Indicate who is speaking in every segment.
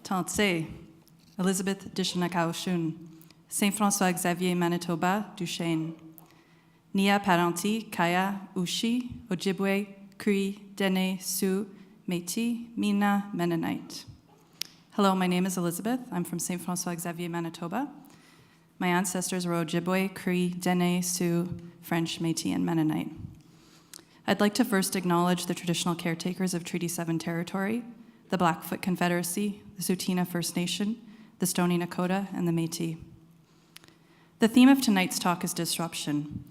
Speaker 1: Tantse, Elizabeth Dishanakaushun, Saint François Xavier Manitoba, Duchesne, Nia Parenti, Kaya, Ushi, Ojibwe, Cree, Dene, Sioux, Métis, Mina, Mennonite. Hello, my name is Elizabeth. I'm from Saint François Xavier, Manitoba. My ancestors were Ojibwe, Cree, Dene, Sioux, French, Métis, and Mennonite. I'd like to first acknowledge the traditional caretakers of Treaty 7 territory, the Blackfoot Confederacy, the Tsuut'ina First Nation, the Stoney Nakoda, and the Métis. The theme of tonight's talk is disruption,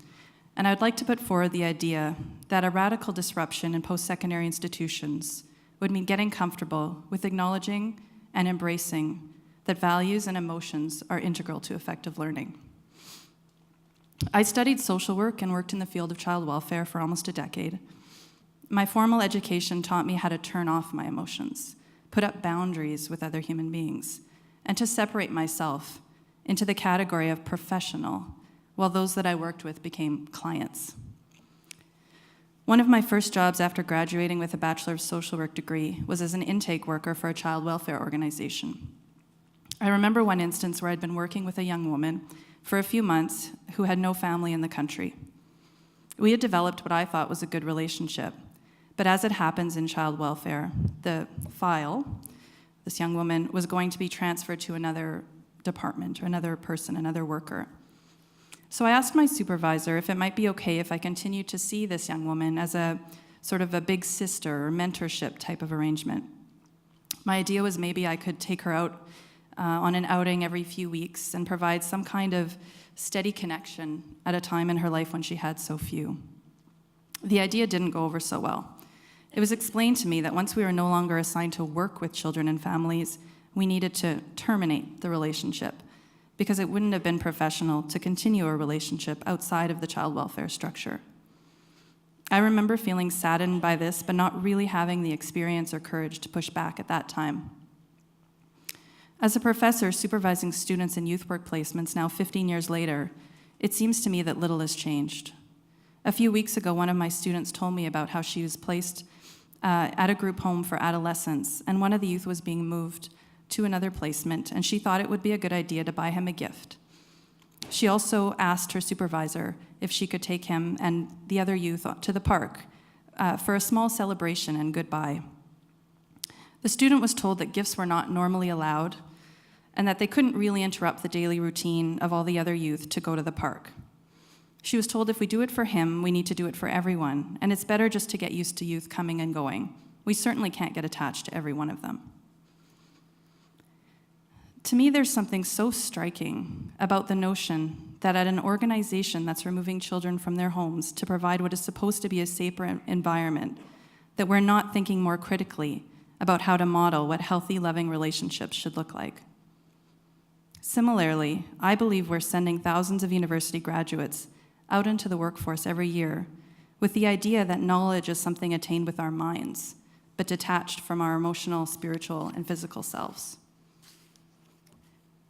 Speaker 1: and I'd like to put forward the idea that a radical disruption in post-secondary institutions would mean getting comfortable with acknowledging and embracing that values and emotions are integral to effective learning. I studied social work and worked in the field of child welfare for almost a decade. My formal education taught me how to turn off my emotions, put up boundaries with other human beings, and to separate myself into the category of professional, while those that I worked with became clients. One of my first jobs after graduating with a Bachelor of Social Work degree was as an intake worker for a child welfare organization. I remember one instance where I'd been working with a young woman for a few months who had no family in the country. We had developed what I thought was a good relationship, but as it happens in child welfare, the file, this young woman, was going to be transferred to another department or another person, another worker. So I asked my supervisor if it might be okay if I continued to see this young woman as a sort of a big sister or mentorship type of arrangement. My idea was maybe I could take her out on an outing every few weeks and provide some kind of steady connection at a time in her life when she had so few. The idea didn't go over so well. It was explained to me that once we were no longer assigned to work with children and families, we needed to terminate the relationship because it wouldn't have been professional to continue a relationship outside of the child welfare structure. I remember feeling saddened by this, but not really having the experience or courage to push back at that time. As a professor supervising students in youth work placements now 15 years later, it seems to me that little has changed. A few weeks ago, one of my students told me about how she was placed at a group home for adolescents, and one of the youth was being moved to another placement, and she thought it would be a good idea to buy him a gift. She also asked her supervisor if she could take him and the other youth to the park for a small celebration and goodbye. The student was told that gifts were not normally allowed and that they couldn't really interrupt the daily routine of all the other youth to go to the park. She was told if we do it for him, we need to do it for everyone, and it's better just to get used to youth coming and going. We certainly can't get attached to every one of them. To me, there's something so striking about the notion that at an organization that's removing children from their homes to provide what is supposed to be a safer environment, that we're not thinking more critically about how to model what healthy, loving relationships should look like. Similarly, I believe we're sending thousands of university graduates out into the workforce every year with the idea that knowledge is something attained with our minds, but detached from our emotional, spiritual, and physical selves.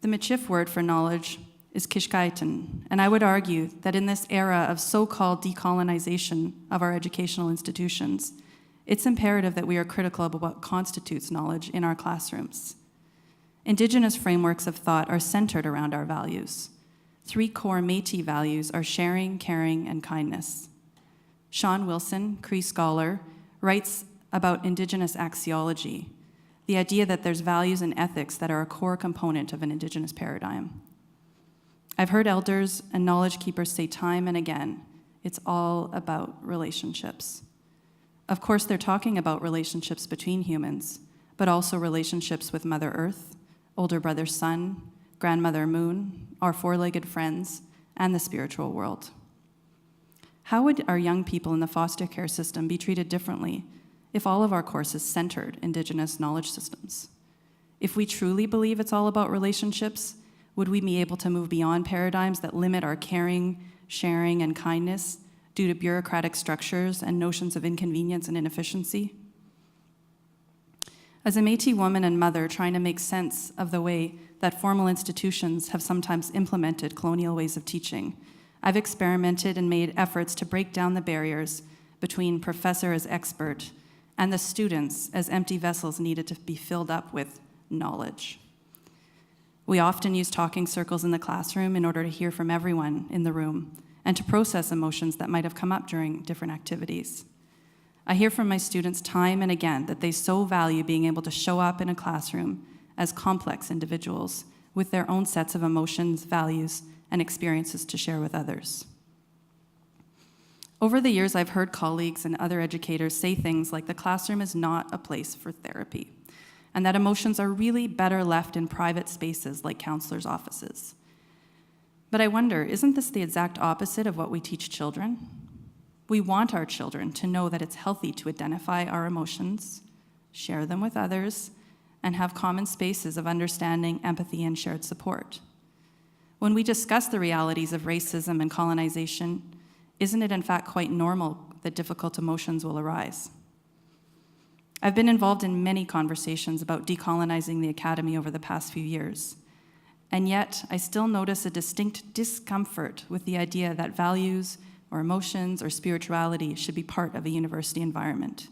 Speaker 1: The Michif word for knowledge is kishkaitan, and I would argue that in this era of so-called decolonization of our educational institutions, it's imperative that we are critical about what constitutes knowledge in our classrooms. Indigenous frameworks of thought are centered around our values. 3 core Métis values are sharing, caring, and kindness. Sean Wilson, Cree scholar, writes about Indigenous axiology, the idea that there's values and ethics that are a core component of an Indigenous paradigm. I've heard elders and knowledge keepers say time and again, it's all about relationships. Of course, they're talking about relationships between humans, but also relationships with Mother Earth, older brother Sun, grandmother Moon, our four-legged friends, and the spiritual world. How would our young people in the foster care system be treated differently if all of our courses centered Indigenous knowledge systems? If we truly believe it's all about relationships, would we be able to move beyond paradigms that limit our caring, sharing, and kindness due to bureaucratic structures and notions of inconvenience and inefficiency? As a Métis woman and mother trying to make sense of the way that formal institutions have sometimes implemented colonial ways of teaching, I've experimented and made efforts to break down the barriers between professor as expert and the students as empty vessels needed to be filled up with knowledge. We often use talking circles in the classroom in order to hear from everyone in the room and to process emotions that might have come up during different activities. I hear from my students time and again that they so value being able to show up in a classroom as complex individuals with their own sets of emotions, values, and experiences to share with others. Over the years, I've heard colleagues and other educators say things like the classroom is not a place for therapy, and that emotions are really better left in private spaces like counselors' offices. But I wonder, isn't this the exact opposite of what we teach children? We want our children to know that it's healthy to identify our emotions, share them with others, and have common spaces of understanding, empathy, and shared support. When we discuss the realities of racism and colonization, isn't it in fact quite normal that difficult emotions will arise? I've been involved in many conversations about decolonizing the academy over the past few years, and yet I still notice a distinct discomfort with the idea that values or emotions or spirituality should be part of a university environment.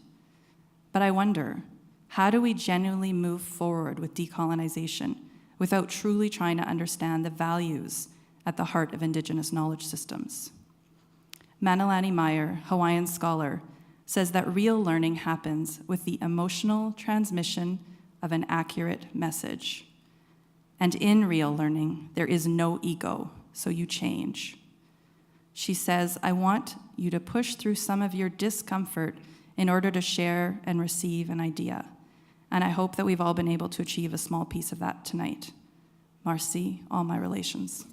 Speaker 1: But I wonder, how do we genuinely move forward with decolonization without truly trying to understand the values at the heart of Indigenous knowledge systems? Manalani Meyer, Hawaiian scholar, says that real learning happens with the emotional transmission of an accurate message. And in real learning, there is no ego, so you change. She says, I want you to push through some of your discomfort in order to share and receive an idea. And I hope that we've all been able to achieve a small piece of that tonight. Marcy, all my relations.